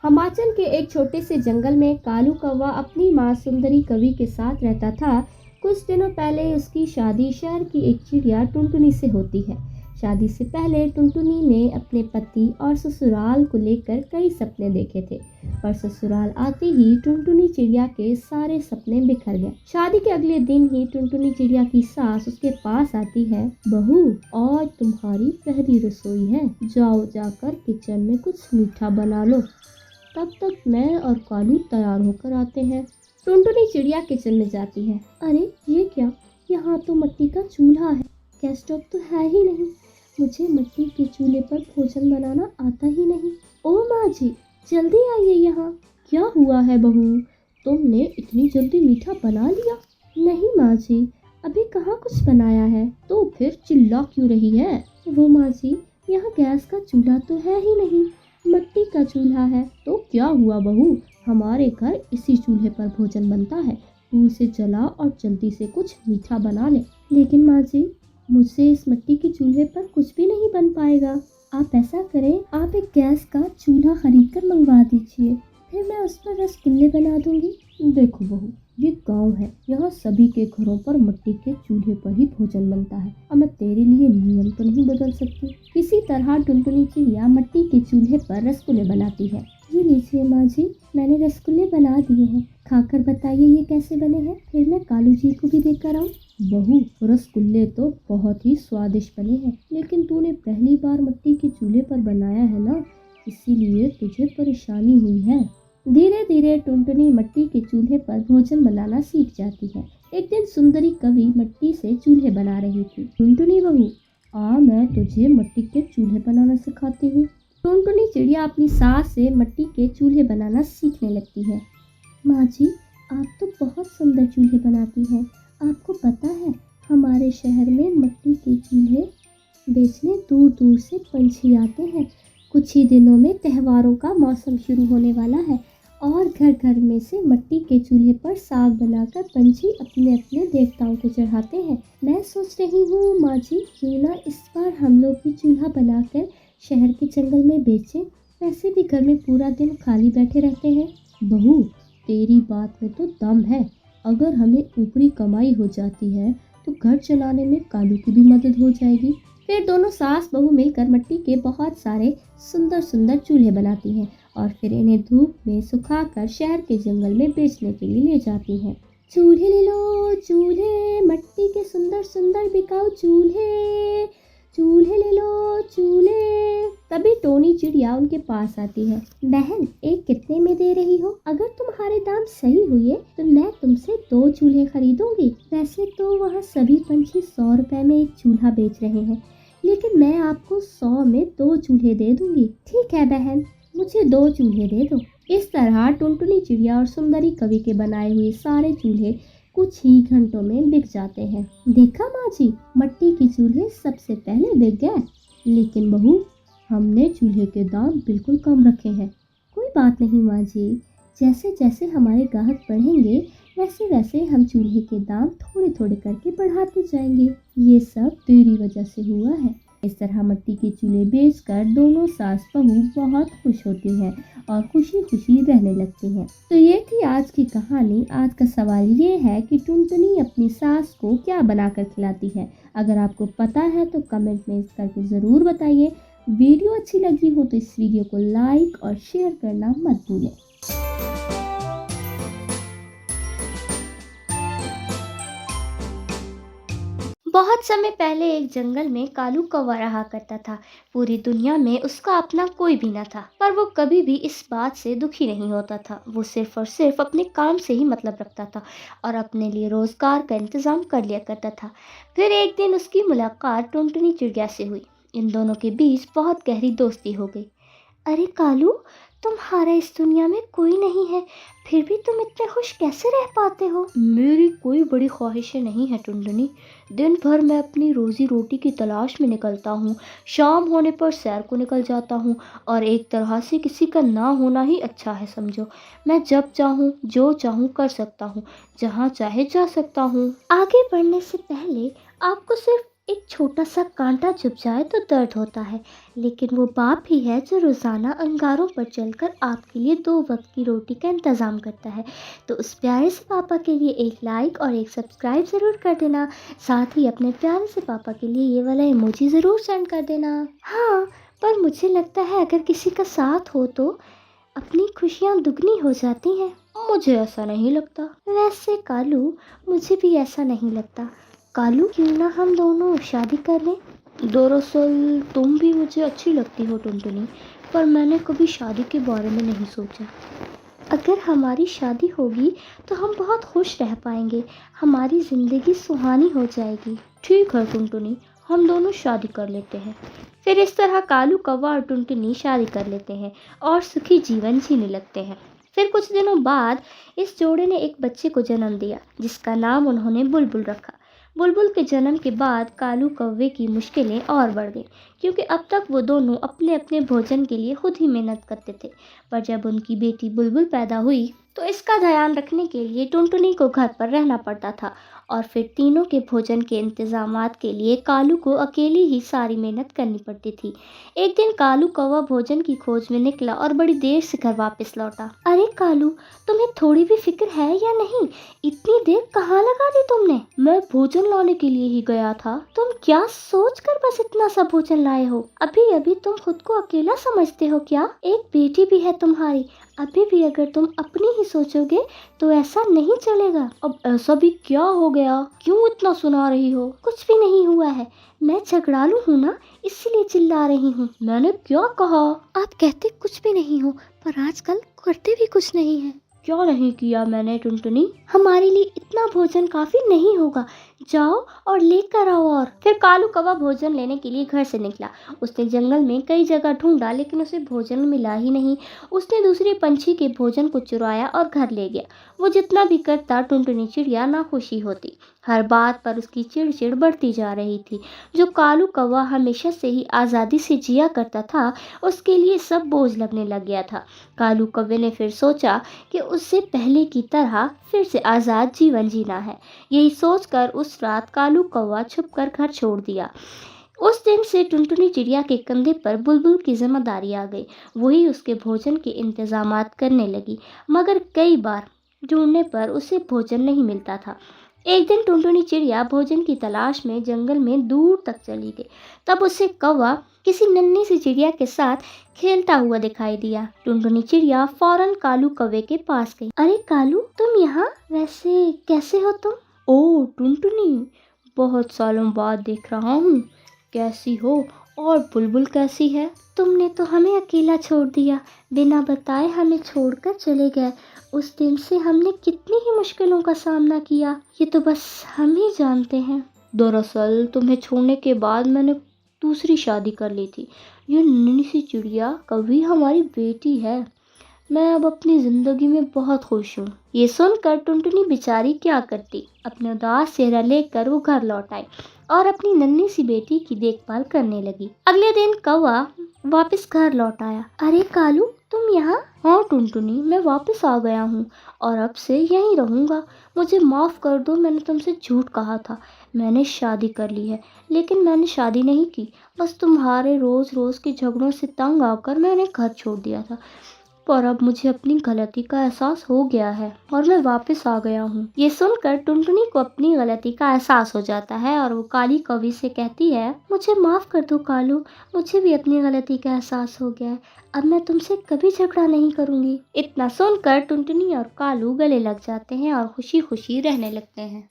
हिमाचल के एक छोटे से जंगल में कालू कौवा अपनी माँ सुंदरी कवि के साथ रहता था। कुछ दिनों पहले उसकी शादी शहर की एक चिड़िया टुनटुनी से होती है। शादी से पहले टुनटुनी ने अपने पति और ससुराल को लेकर कई सपने देखे थे, पर ससुराल आते ही टुनटुनी चिड़िया के सारे सपने बिखर गए। शादी के अगले दिन ही टुनटुनी चिड़िया की सास उसके पास आती है। बहू, आज तुम्हारी पहली रसोई है, जाओ जाकर किचन में कुछ मीठा बना लो, तब तक मैं और कालू तैयार होकर आते हैं। टुनटुनी चिड़िया किचन में जाती है। अरे ये क्या, यहाँ तो मिट्टी का चूल्हा है, गैस स्टोव तो है ही नहीं। मुझे मिट्टी के चूल्हे पर भोजन बनाना आता ही नहीं। ओ माँ जी, जल्दी आइए यहाँ। क्या हुआ है बहू, तुमने इतनी जल्दी मीठा बना लिया? नहीं माँ जी, अभी कहाँ कुछ बनाया है। तो फिर चिल्ला क्यों रही है? वो माँ जी, यहाँ गैस का चूल्हा तो है ही नहीं, मिट्टी का चूल्हा है। तो क्या हुआ बहू, हमारे घर इसी चूल्हे पर भोजन बनता है, तू उसे जला और जल्दी से कुछ मीठा बना ले। लेकिन माँ जी, मुझसे इस मिट्टी के चूल्हे पर कुछ भी नहीं बन पाएगा। आप ऐसा करें, आप एक गैस का चूल्हा खरीद कर मंगवा दीजिए, फिर मैं उस पर रसगुल्ले बना दूंगी। देखो बहू, ये गांव है, यहाँ सभी के घरों पर मिट्टी के चूल्हे पर ही भोजन बनता है और मैं तेरे लिए नियम तो नहीं बदल सकती। इसी तरह टुनटुनी चिड़िया मिट्टी के चूल्हे पर रसगुल्ले बनाती है। ये लीजिए माँ जी, मैंने रसगुल्ले बना दिए हैं, खाकर बताइए ये कैसे बने हैं, फिर मैं कालू जी को भी देकर आऊँ। बहू, रसगुल्ले तो बहुत ही स्वादिष्ट बने हैं, लेकिन तूने पहली बार मिट्टी के चूल्हे पर बनाया है ना, इसीलिए तुझे परेशानी हुई है। धीरे धीरे टुनटुनी मिट्टी के चूल्हे पर भोजन बनाना सीख जाती है। एक दिन सुंदरी कवि मिट्टी से चूल्हे बना रही थी। टुनटुनी बहू, मैं तुझे मिट्टी के चूल्हे बनाना सिखाती हूँ। टुनटुनी चिड़िया अपनी सास से मिट्टी के चूल्हे बनाना सीखने लगती है। माँ जी, आप तो बहुत सुंदर चूल्हे बनाती हैं। आपको पता है, हमारे शहर में मिट्टी के चूल्हे बेचने दूर दूर से पंछी आते हैं। कुछ ही दिनों में त्योहारों का मौसम शुरू होने वाला है और घर घर में से मिट्टी के चूल्हे पर साग बनाकर पंछी अपने अपने देवताओं को चढ़ाते हैं। मैं सोच रही हूँ माँ जी, क्यों ना इस बार हम लोग भी चूल्हा बनाकर शहर के जंगल में बेचें। वैसे भी घर में पूरा दिन खाली बैठे रहते हैं। बहू, तेरी बात में तो दम है। अगर हमें ऊपरी कमाई हो जाती है तो घर चलाने में कालू की भी मदद हो जाएगी। फिर दोनों सास बहू मिलकर मिट्टी के बहुत सारे सुंदर सुंदर चूल्हे बनाती हैं और फिर इन्हें धूप में सुखाकर शहर के जंगल में बेचने के लिए ले जाती हैं। चूल्हे ले लो चूल्हे, मिट्टी के सुंदर सुंदर बिकाऊ चूल्हे, चूल्हे ले लो चूल्हे। तभी टोनी चिड़िया उनके पास आती है। बहन, एक कितने में दे रही हो? अगर तुम्हारे दाम सही हुए तो मैं तुमसे 2 चूल्हे खरीदूंगी। वैसे तो वहाँ सभी पंछी 100 रुपए में एक चूल्हा बेच रहे हैं, लेकिन मैं आपको 100 में 2 चूल्हे दे दूंगी। ठीक है बहन, मुझे 2 चूल्हे दे दो। इस तरह टुनटुनी चिड़िया और सुंदरी कवि के बनाए हुए सारे चूल्हे कुछ ही घंटों में बिक जाते हैं। देखा माँ जी, मिट्टी के चूल्हे सबसे पहले बिक गए। लेकिन बहू, हमने चूल्हे के दाम बिल्कुल कम रखे हैं। कोई बात नहीं माँ जी, जैसे जैसे हमारे ग्राहक बढ़ेंगे वैसे वैसे हम चूल्हे के दाम थोड़े थोड़े करके बढ़ाते जाएंगे। ये सब तेरी वजह से हुआ है। इस तरह मिट्टी के चूल्हे बेचकर दोनों सास बहू बहुत खुश होती हैं और खुशी खुशी रहने लगती हैं। तो ये थी आज की कहानी। आज का सवाल ये है कि टुनटुनी अपनी सास को क्या बनाकर खिलाती है। अगर आपको पता है तो कमेंट में करके ज़रूर बताइए। वीडियो अच्छी लगी हो तो इस वीडियो को लाइक और शेयर करना मत भूलें। बहुत समय पहले एक जंगल में कालू कौवा रहा करता था। पूरी दुनिया में उसका अपना कोई भी न था, पर वो कभी भी इस बात से दुखी नहीं होता था। वो सिर्फ और सिर्फ अपने काम से ही मतलब रखता था और अपने लिए रोजगार का इंतजाम कर लिया करता था। फिर एक दिन उसकी मुलाकात टुनटुनी चिड़िया से हुई। इन दोनों के बीच बहुत गहरी दोस्ती हो गई। अरे कालू, तुम्हारा इस दुनिया में कोई नहीं है, फिर भी तुम इतने खुश कैसे रह पाते हो? मेरी कोई बड़ी ख्वाहिशें नहीं है टुनटुनी। दिन भर मैं अपनी रोजी रोटी की तलाश में निकलता हूँ। शाम होने पर सैर को निकल जाता हूँ और एक तरह से किसी का ना होना ही अच्छा है समझो। मैं जब चाहूँ जो चाहूँ कर सकता हूँ, जहाँ चाहे जा सकता हूँ। आगे बढ़ने से पहले आपको सिर्फ एक छोटा सा कांटा चुभ जाए तो दर्द होता है, लेकिन वो बाप ही है जो रोज़ाना अंगारों पर चलकर आपके लिए 2 वक्त की रोटी का इंतज़ाम करता है। तो उस प्यारे से पापा के लिए एक लाइक और एक सब्सक्राइब ज़रूर कर देना। साथ ही अपने प्यारे से पापा के लिए ये वाला इमोजी ज़रूर सेंड कर देना। हाँ, पर मुझे लगता है अगर किसी का साथ हो तो अपनी खुशियाँ दुगनी हो जाती हैं। मुझे ऐसा नहीं लगता। वैसे कालू, मुझे भी ऐसा नहीं लगता। कालू, क्यों ना हम दोनों शादी कर लें? दरअसल तुम भी मुझे अच्छी लगती हो टुनटुनी, पर मैंने कभी शादी के बारे में नहीं सोचा। अगर हमारी शादी होगी तो हम बहुत खुश रह पाएंगे, हमारी ज़िंदगी सुहानी हो जाएगी। ठीक है टुनटुनी, हम दोनों शादी कर लेते हैं। फिर इस तरह कालू कौवा और टुनटुनी शादी कर लेते हैं और सुखी जीवन जीने लगते हैं। फिर कुछ दिनों बाद इस जोड़े ने एक बच्चे को जन्म दिया, जिसका नाम उन्होंने बुलबुल रखा। बुलबुल के जन्म के बाद कालू कौवे की मुश्किलें और बढ़ गईं, क्योंकि अब तक वो दोनों अपने अपने भोजन के लिए खुद ही मेहनत करते थे। पर जब उनकी बेटी बुलबुल पैदा हुई तो इसका ध्यान रखने के लिए टुनटुनी को घर पर रहना पड़ता था, और फिर तीनों के भोजन के इंतजामात के लिए कालू को अकेली ही सारी मेहनत करनी पड़ती थी। एक दिन कालू कौवा भोजन की खोज में निकला और बड़ी देर से घर वापस लौटा। अरे कालू, तुम्हें थोड़ी भी फिक्र है या नहीं? इतनी देर कहाँ लगा दी तुमने? मैं भोजन लाने के लिए ही गया था। तुम क्या सोच कर बस इतना सा भोजन लाए हो? अभी अभी तुम खुद को अकेला समझते हो क्या? एक बेटी भी है तुम्हारी। अभी भी अगर तुम अपनी ही सोचोगे तो ऐसा नहीं चलेगा। अब ऐसा भी क्या हो गया? क्यों इतना सुना रही हो? कुछ भी नहीं हुआ है। मैं झगड़ालू हूँ ना, इसलिए चिल्ला रही हूँ। मैंने क्या कहा? आप कहते कुछ भी नहीं हो, पर आजकल करते भी कुछ नहीं है। क्या नहीं किया मैंने टुनटुनी? हमारे लिए इतना भोजन काफी नहीं होगा। जाओ और लेकर आओ। और फिर कालू कौवा भोजन लेने के लिए घर से निकला। उसने जंगल में कई जगह ढूंढा, लेकिन उसे भोजन मिला ही नहीं। उसने दूसरे पंछी के भोजन को चुराया और घर ले गया। वो जितना भी करता टुनटुनी चिड़िया नाखुशी होती। हर बात पर उसकी चिड़चिड़ बढ़ती जा रही थी। जो कालू कौवा हमेशा से ही आज़ादी से जिया करता था, उसके लिए सब बोझ लगने लग गया था। कालू कौवे ने फिर सोचा कि उससे पहले की तरह फिर से आज़ाद जीवन जीना है। यही सोचकर उस रात कालू कौवा छुपकर घर छोड़ दिया। उस दिन से टुनटुनी चिड़िया के कंधे पर बुलबुल की जिम्मेदारी आ गई। वही उसके भोजन के इंतजामात करने लगी, मगर कई बार ढूंढने पर उसे भोजन नहीं मिलता था। एक दिन टुनटुनी चिड़िया भोजन की तलाश में जंगल में दूर तक चली गई। तब उसे कौवा किसी नन्ही सी चिड़िया के साथ खेलता हुआ दिखाई दिया। टुनटुनी चिड़िया फौरन कालू कौवे के पास गई। अरे कालू, तुम यहाँ? वैसे कैसे हो तुम? ओ टुनटुनी, बहुत सालों बाद देख रहा हूँ। कैसी हो? और बुलबुल कैसी है? तुमने तो हमें अकेला छोड़ दिया, बिना बताए हमें छोड़कर चले गए। उस दिन से हमने कितनी ही मुश्किलों का सामना किया, ये तो बस हम ही जानते हैं। दरअसल तुम्हें छोड़ने के बाद मैंने दूसरी शादी कर ली थी। ये नन्ही सी चिड़िया कभी हमारी बेटी है। मैं अब अपनी जिंदगी में बहुत खुश हूँ। ये सुनकर टुनटुनी बेचारी क्या करती, अपने उदास चेहरा लेकर वो घर लौट आई और अपनी नन्ही सी बेटी की देखभाल करने लगी। अगले दिन कौवा वापस घर लौट आया। अरे कालू, तुम यहाँ? हाँ टुनटुनी, मैं वापस आ गया हूँ और अब से यहीं रहूँगा। मुझे माफ़ कर दो, मैंने तुमसे झूठ कहा था। मैंने शादी कर ली है, लेकिन मैंने शादी नहीं की। बस तुम्हारे रोज़ रोज़ के झगड़ों से तंग आकर मैंने घर छोड़ दिया था। पर अब मुझे अपनी गलती का एहसास हो गया है और मैं वापस आ गया हूँ। ये सुनकर टुनटुनी को अपनी गलती का एहसास हो जाता है और वो काली कौवी से कहती है, मुझे माफ़ कर दो कालू, मुझे भी अपनी गलती का एहसास हो गया है। अब मैं तुमसे कभी झगड़ा नहीं करूँगी। इतना सुनकर टुनटुनी और कालू गले लग जाते हैं और खुशी खुशी रहने लगते हैं।